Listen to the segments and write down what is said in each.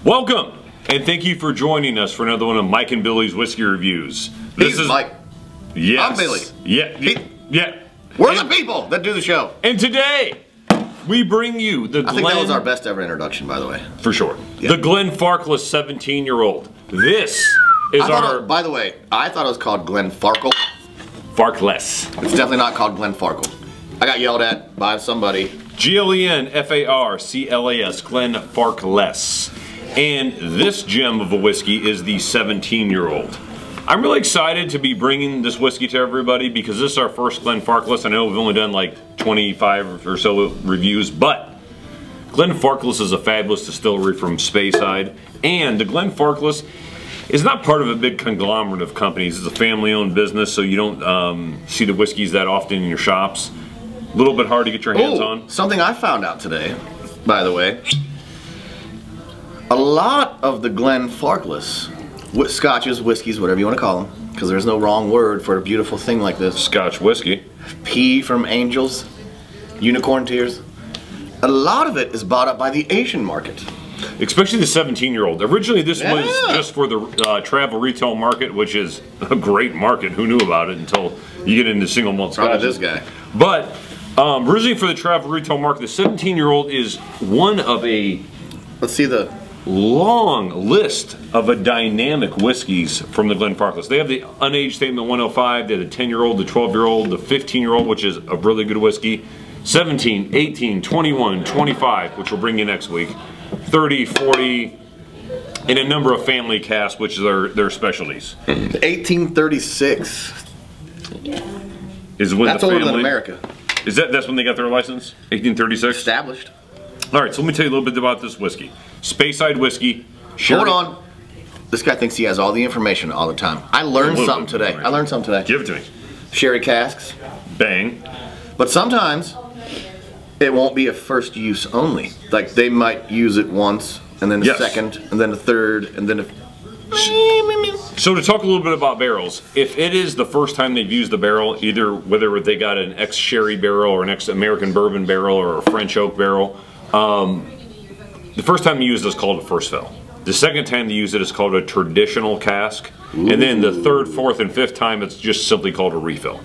Welcome, and thank you for joining us for another one of Mike and Billy's Whiskey Reviews. This is Mike. Yes. I'm Billy. Yeah. We're the people that do the show. And today, we bring you the I think that was our best ever introduction, by the way. For sure. Yeah. The Glenfarclas 17-year-old. This is by the way, I thought it was called Glenfarclas. Farclas. It's definitely not called Glenfarclas. I got yelled at by somebody. Glenfarclas, Glenfarclas. And this gem of a whiskey is the 17-year-old. I'm really excited to be bringing this whiskey to everybody because this is our first Glenfarclas. I know we've only done like 25 or so reviews, but Glenfarclas is a fabulous distillery from Speyside. And the Glenfarclas is not part of a big conglomerate of companies. It's a family-owned business, so you don't see the whiskeys that often in your shops. A little bit hard to get your hands on. Something I found out today, by the way. A lot of the Glenfarclas, scotches, whiskeys, whatever you want to call them, because there's no wrong word for a beautiful thing like this. Scotch whiskey. P from angels, unicorn tears. A lot of it is bought up by the Asian market. Especially the 17-year-old. Originally this was just for the travel retail market, which is a great market. Who knew about it until you get into single malt scotch. This guy. But originally for the travel retail market, the 17-year-old is one of a... Let's see the... long list of a dynamic whiskeys from the Glenfarclas. They have the unaged statement 105, they have the 10-year-old, the 12-year-old, the 15-year-old, which is a really good whiskey, 17, 18, 21, 25, which we'll bring you next week, 30, 40, and a number of family casks, which are their specialties. 1836. Is when that's the family, older than America. That's when they got their license? 1836? Established. Alright, so let me tell you a little bit about this whiskey. Speyside whiskey. Hold on. This guy thinks he has all the information all the time. I learned something today. Give it to me. Sherry casks. Bang. But sometimes it won't be a first use only. Like they might use it once, and then a second, and then a third, and then a... So to talk a little bit about barrels, if it is the first time they've used the barrel, either whether they got an ex-sherry barrel or an ex-American bourbon barrel or a French oak barrel, the first time you use it is called a first fill. The second time you use it is called a traditional cask. Ooh. And then the third, fourth, and fifth time it's just simply called a refill.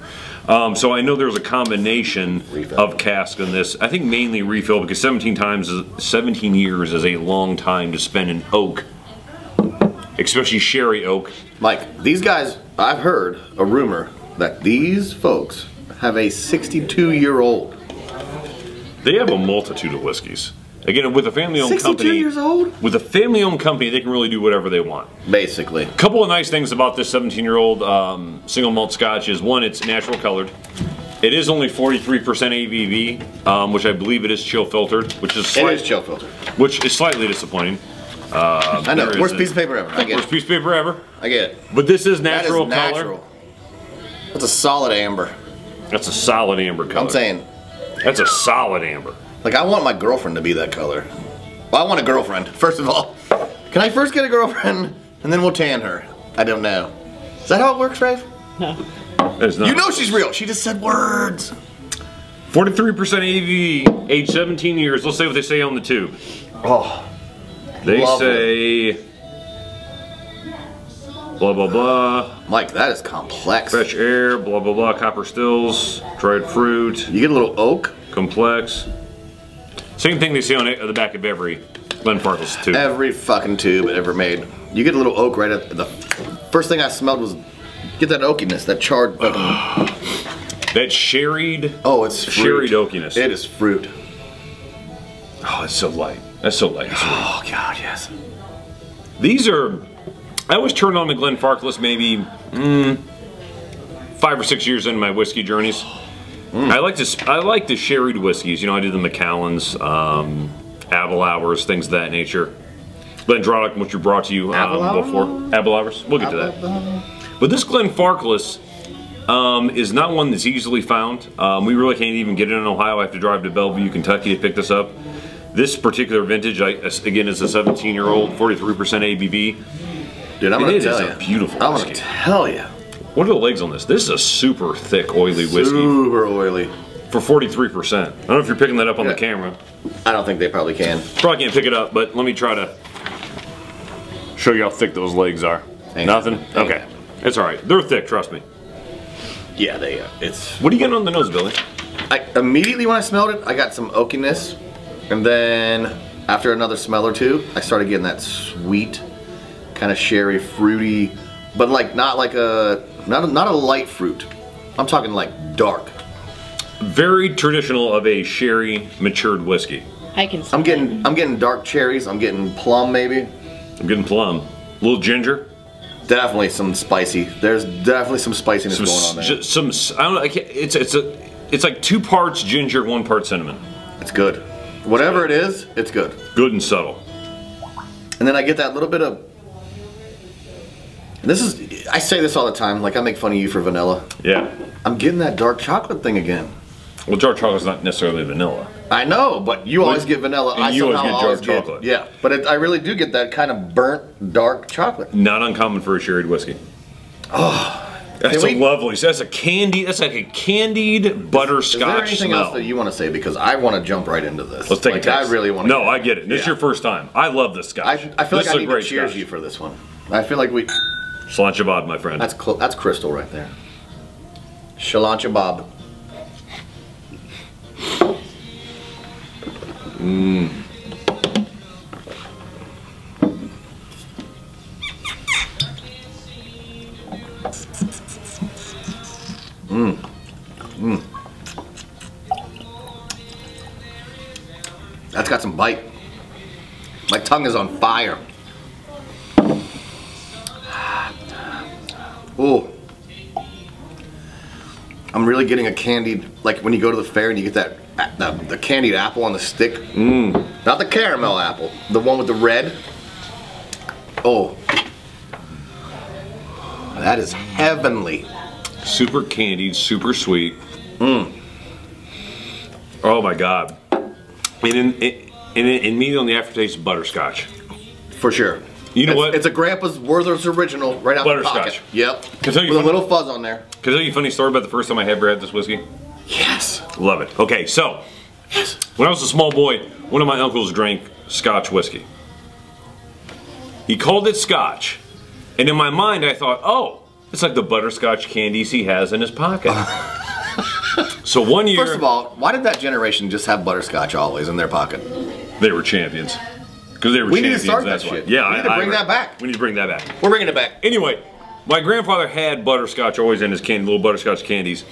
So I know there's a combination of cask in this. I think mainly refill because 17 years is a long time to spend in oak, especially sherry oak. Mike, these guys, I've heard a rumor that these folks have a 62-year-old. They have a multitude of whiskeys. Again, with a family-owned company, 62 years old? With a family-owned company, they can really do whatever they want. Basically. A couple of nice things about this 17-year-old single malt scotch is, one, it's natural colored. It is only 43% ABV, which I believe it is chill filtered, which is chill filtered, which is slightly disappointing. I know. Worst piece of paper ever. I get Worst piece of paper ever. I get it. But this is natural that is color. natural. That's a solid amber. That's a solid amber color. I'm saying. That's a solid amber. Like, I want my girlfriend to be that color. Well, I want a girlfriend, first of all. Can I first get a girlfriend, and then we'll tan her? I don't know. Is that how it works, Rafe? No. It's not. You know she's real. She just said words. 43% ABV, age 17 years. Let's say what they say on the tube. Oh. They say... blah, blah, blah. Mike, that is complex. Fresh air, blah, blah, blah. Copper stills, dried fruit. You get a little oak. Complex. Same thing they say on the back of every Glenfarclas tube. Every fucking tube ever made. You get a little oak right at the... First thing I smelled was... Get that oakiness, that charred fucking... that sherried... Oh, it's fruit. Sherried oakiness. It is fruit. Oh, it's so light. That's so light. Oh, God, yes. These are... I always turn on the Glenfarclas maybe 5 or 6 years into my whiskey journeys. I like the sherried whiskeys. You know, I do the Macallans, Abelours, things of that nature. Glendronach, which you brought to you before. Abelours. We'll get to that. But this Glenfarclas is not one that's easily found. We really can't even get it in Ohio. I have to drive to Bellevue, Kentucky to pick this up. This particular vintage, again, is a 17-year-old, 43% ABV. Dude, I'm gonna tell you. It is a beautiful whiskey. I'm gonna tell you. What are the legs on this? This is a super thick, oily whiskey. Super oily. For 43%. I don't know if you're picking that up on the camera. I don't think they probably can. Probably can't pick it up, but let me try to Show you how thick those legs are. Nothing? Okay. It's alright. They're thick, trust me. Yeah, they it's... What are you getting on the nose, Billy? Immediately when I smelled it, I got some oakiness. And then, after another smell or two, I started getting that sweet, kind of sherry, fruity, but like not like not a light fruit. I'm talking like dark. Very traditional of a sherry matured whiskey. I'm getting dark cherries. I'm getting plum maybe. I'm getting plum. A little ginger. Definitely some spicy. There's definitely some spiciness going on there. I don't know. It's like 2 parts ginger, 1 part cinnamon. It's good. Whatever it is, it's good. Good and subtle. And then I get that little bit of. I say this all the time. Like I make fun of you for vanilla. Yeah. I'm getting that dark chocolate thing again. Well, dark chocolate's not necessarily vanilla. I know, but you always get vanilla. And you always get dark chocolate. Yeah, but I really do get that kind of burnt dark chocolate. Not uncommon for a sherried whiskey. Oh, that's lovely. That's a candy. That's like a candied butterscotch smell. Is there anything smell. else that you want to say? Because I want to jump right into this. Let's take a taste. I really want to. No, I get it. This is your first time. I love this scotch. I feel like I need to cheers you for this one. I feel like we. Shalom Shabbat, my friend. That's crystal right there. Shalom Shabbat. Mmm. Mmm. Mmm. That's got some bite. My tongue is on fire. Ooh. I'm really getting a candied, like when you go to the fair and you get that the candied apple on the stick. Mmm. Not the caramel apple, the one with the red. Oh. That is heavenly. Super candied, super sweet. Mmm. Oh my God. And immediately on the aftertaste, butterscotch. For sure. You know what? It's a Grandpa's Werther's original right out of the pocket. Yep. With a little fuzz on there. Can I tell you a funny story about the first time I ever had this whiskey? Yes. Love it. Okay, so when I was a small boy, one of my uncles drank Scotch whiskey. He called it Scotch, and in my mind I thought, oh, it's like the butterscotch candies he has in his pocket. So one year... First of all, why did that generation just have butterscotch always in their pocket? They were champions. Because they were champions. We need to start that shit. Yeah, we need to bring that back. We need to bring that back. We're bringing it back. Anyway, my grandfather had butterscotch always in his candy, little butterscotch candies,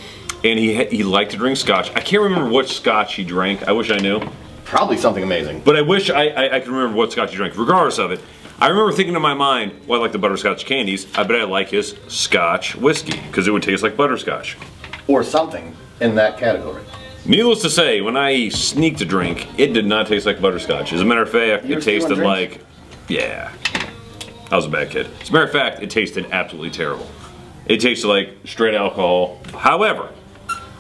and he liked to drink scotch. I can't remember what scotch he drank. I wish I knew. Probably something amazing. But I wish I could remember what scotch he drank. Regardless of it, I remember thinking in my mind, well, I like the butterscotch candies. I bet I like his Scotch whiskey because it would taste like butterscotch. Or something in that category. Needless to say, when I sneaked a drink, it did not taste like butterscotch. As a matter of fact, it tasted like, yeah, I was a bad kid. As a matter of fact, it tasted absolutely terrible. It tasted like straight alcohol. However,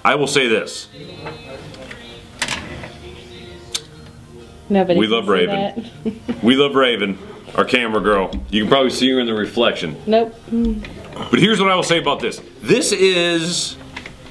I will say this. Nobody we love Raven. We love Raven, our camera girl. You can probably see her in the reflection. Nope. But here's what I will say about this. This is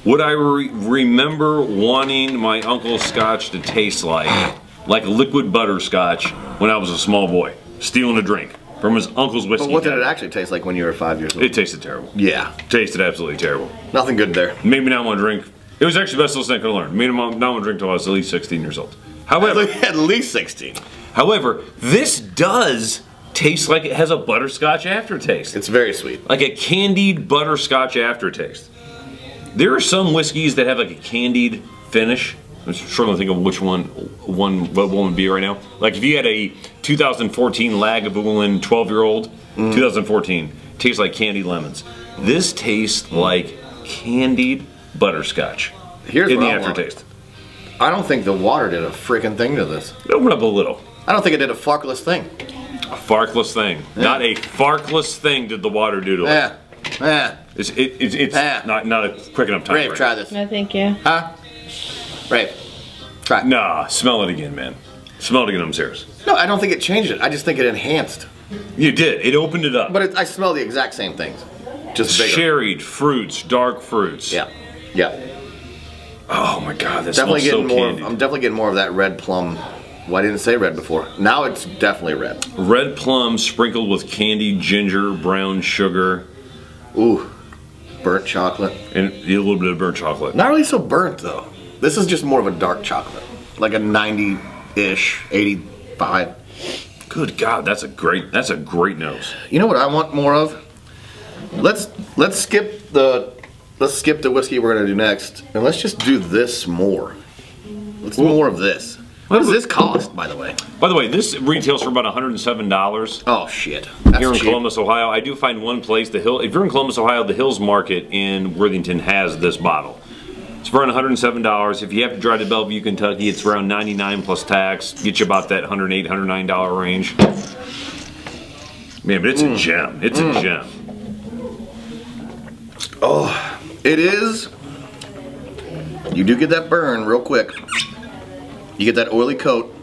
what I remember wanting my uncle's scotch to taste like liquid butterscotch when I was a small boy, stealing a drink from his uncle's whiskey. But what did it actually taste like when you were 5 years old? It tasted terrible. Yeah. Tasted absolutely terrible. Nothing good there. Made me not want to drink. It was actually the best little thing I could have learned. Made me not want to drink until I was at least 16 years old. However, at least 16. However, this does taste like it has a butterscotch aftertaste. It's very sweet. Like a candied butterscotch aftertaste. There are some whiskeys that have like a candied finish. I'm struggling to think of which one would be right now. Like if you had a 2014 Lagavulin 12-year-old, 2014, tastes like candied lemons. This tastes like candied butterscotch. Here's in what the I aftertaste. Want. I don't think the water did a freaking thing to this. Open up a little. I don't think it did a farkless thing. A farkless thing. Yeah. Not a farkless thing did the water do to it. Yeah. It's not a quick enough time. Rave, try this. No, thank you. Huh? Rave, try. Nah, smell it again, man. Smell it again, I'm serious. No, I don't think it changed it. I just think it enhanced. You did. It opened it up. But I smell the exact same things. Just bigger. Sherried fruits, dark fruits. Yeah. Yeah. Oh my God, this definitely smells getting so more. candied. I'm definitely getting more of that red plum Why didn't it say red before? Now it's definitely red. Red plum sprinkled with candied ginger, brown sugar. Ooh, burnt chocolate. And a little bit of burnt chocolate. Not really so burnt though. This is just more of a dark chocolate. Like a 90-ish, 85. Good God, that's a great nose. You know what I want more of? Let's skip the whiskey we're gonna do next, and let's just do this more. Let's do more of this. What does this cost, by the way? By the way, this retails for about $107. Oh shit! That's here in cheap. Columbus, Ohio. I do find one place, the Hill. If you're in Columbus, Ohio, the Hills Market in Worthington has this bottle. It's around $107. If you have to drive to Bellevue, Kentucky, it's around $99 plus tax. Get you about that $108, $109 range. Man, but it's a gem. It's a gem. Oh, it is. You do get that burn real quick. You get that oily coat.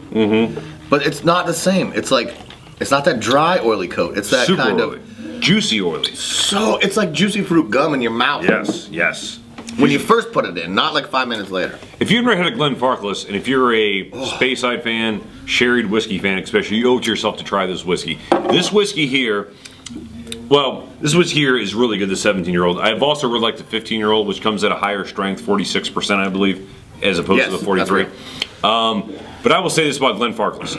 But it's not the same. It's like, it's not that dry oily coat. It's that super kind oily. of juicy oily. So it's like juicy fruit gum in your mouth. Yes, yes. When you first put it in, not like 5 minutes later. If you've never had a Glenfarclas, and if you're a Speyside fan, sherried whiskey fan especially, you owe it to yourself to try this whiskey. This whiskey here, well, this whiskey here is really good, the 17-year-old. I've also really liked the 15-year-old, which comes at a higher strength, 46% I believe, as opposed to the 43. But I will say this about Glenfarclas.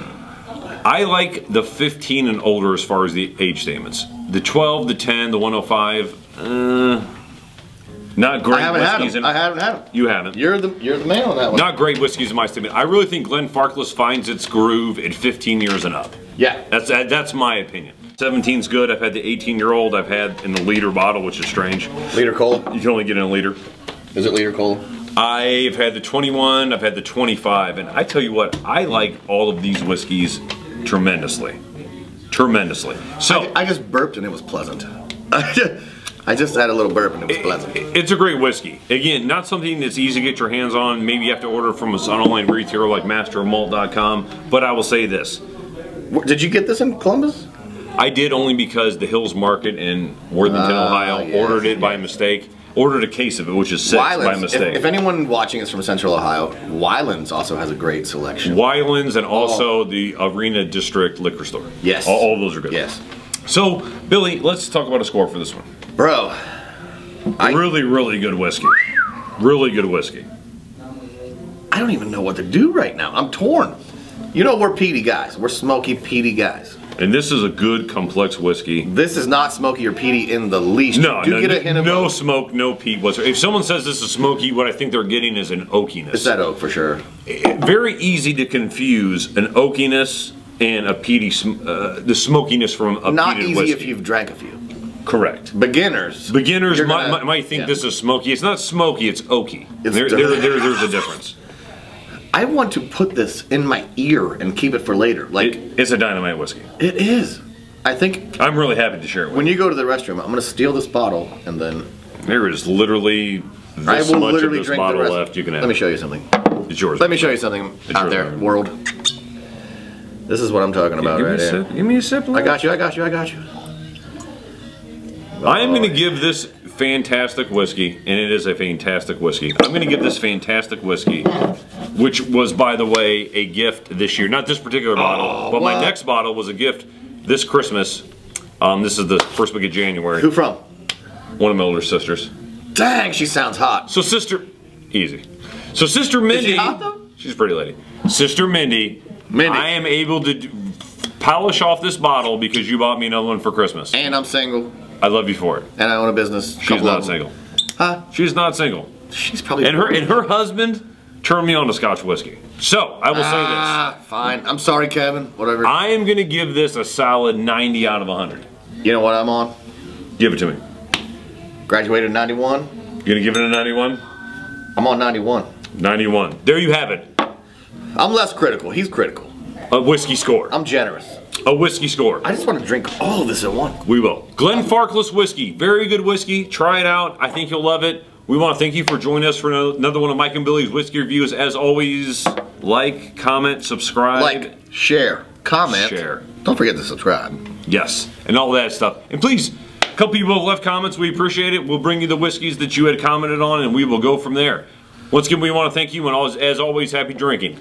I like the 15 and older as far as the age statements. The 12, the 10, the 105, not great whiskeys. I haven't had them. You haven't. You're the man on that one. Not great whiskeys in my statement. I really think Glenfarclas finds its groove at 15 years and up. Yeah. That's my opinion. 17's good. I've had the 18-year-old. I've had in the liter bottle, which is strange. Liter cola? You can only get in a liter. Is it liter cola? I've had the 21, I've had the 25, and I tell you what, I like all of these whiskeys tremendously. Tremendously. So I just burped and it was pleasant. I just had a little burp and it was pleasant. It's a great whiskey. Again, not something that's easy to get your hands on. Maybe you have to order from an online retailer like masterofmalt.com, but I will say this. Did you get this in Columbus? I did, only because the Hills Market in Worthington, Ohio, ordered it by mistake. Ordered a case of it, which is 6 by mistake. If anyone watching is from Central Ohio, Wyland's also has a great selection. Wyland's and also the Arena District Liquor Store. Yes. All those are good. Yes. So, Billy, let's talk about a score for this one. Bro. Really, really good whiskey. Really good whiskey. I don't even know what to do right now. I'm torn. You know, we're peaty guys. We're smoky, peaty guys. And this is a good, complex whiskey. This is not smoky or peaty in the least. No, no smoke, no peat whatsoever. If someone says this is smoky, what I think they're getting is an oakiness. It's that oak for sure. Very easy to confuse an oakiness and a peaty, the smokiness from a peated whiskey. Not easy if you've drank a few. Correct. Beginners might think this is smoky. It's not smoky, it's oaky. There's a difference. I want to put this in my ear and keep it for later. Like it's a dynamite whiskey. It is. I think I'm really happy to share it with you. When you go to the restroom, I'm going to steal this bottle and then there is literally this much of this bottle left. You can have. Let me show you something. It's yours. Let me show you something out there, world. This is what I'm talking about right here. Give me a sip. I got you. I got you. I got you. I am going to give this fantastic whiskey, and it is a fantastic whiskey. I'm going to give this fantastic whiskey, which was, by the way, a gift this year. Not this particular bottle, but my next bottle was a gift this Christmas. This is the first week of January. Who from? One of my older sisters. Dang, she sounds hot. So Sister Mindy. Is she hot though? She's a pretty lady. Sister Mindy. I am able to polish off this bottle because you bought me another one for Christmas. And I'm single. I love you for it. And I own a business. She's not single. Huh? She's not single. She's probably. And her husband turned me on to Scotch whiskey. So I will say this. Fine. I'm sorry, Kevin. Whatever. I am going to give this a solid 90 out of 100. You know what I'm on? Give it to me. Graduated in 91. You gonna give it a 91? I'm on 91. 91. There you have it. I'm less critical. He's critical. A whiskey score. I'm generous. A whiskey score. I just want to drink all of this at once. We will. Glenfarclas whiskey. Very good whiskey. Try it out. I think you'll love it. We want to thank you for joining us for another one of Mike and Billy's whiskey reviews. As always, like, comment, subscribe. Like, share, comment. Share. Don't forget to subscribe. Yes, and all that stuff. And please, a couple people have left comments. We appreciate it. We'll bring you the whiskeys that you had commented on, and we will go from there. Once again, we want to thank you, and as always, happy drinking.